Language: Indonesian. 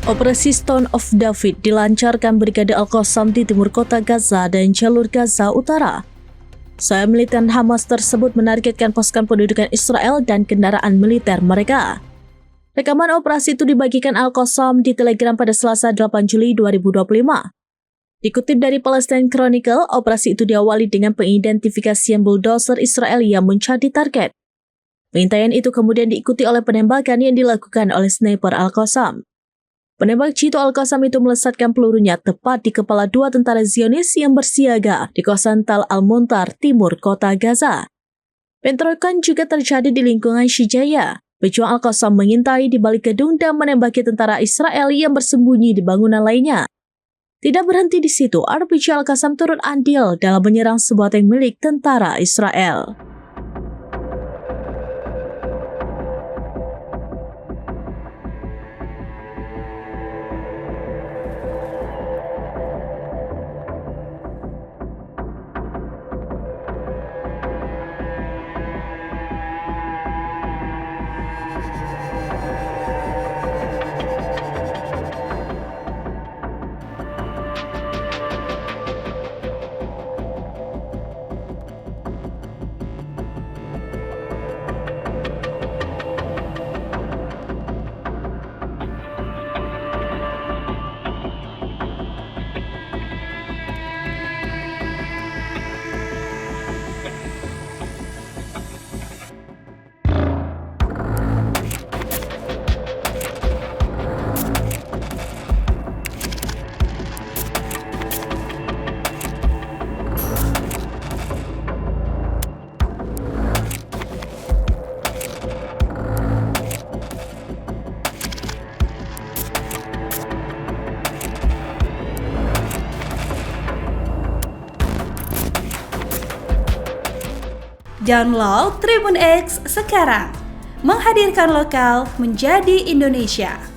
Operasi Stone of David dilancarkan Brigade Al-Qassam di timur kota Gaza dan jalur Gaza Utara. Serangan militer Hamas tersebut menargetkan pasukan pendudukan Israel dan kendaraan militer mereka. Rekaman operasi itu dibagikan Al-Qassam di Telegram pada Selasa 8 Juli 2025. Dikutip dari Palestine Chronicle, operasi itu diawali dengan pengidentifikasian bulldozer Israel yang menjadi target. Pengintaian itu kemudian diikuti oleh penembakan yang dilakukan oleh sniper Al-Qassam. Penembak jitu Al-Qassam itu melesatkan pelurunya tepat di kepala dua tentara Zionis yang bersiaga di kawasan Tal Al-Montar, timur kota Gaza. Bentrokan juga terjadi di lingkungan Shijaya. Pejuang Al-Qassam mengintai di balik gedung dan menembaki tentara Israel yang bersembunyi di bangunan lainnya. Tidak berhenti di situ, RPG Al-Qassam turut andil dalam menyerang sebuah tank milik tentara Israel. Download Tribun X sekarang, menghadirkan lokal menjadi Indonesia.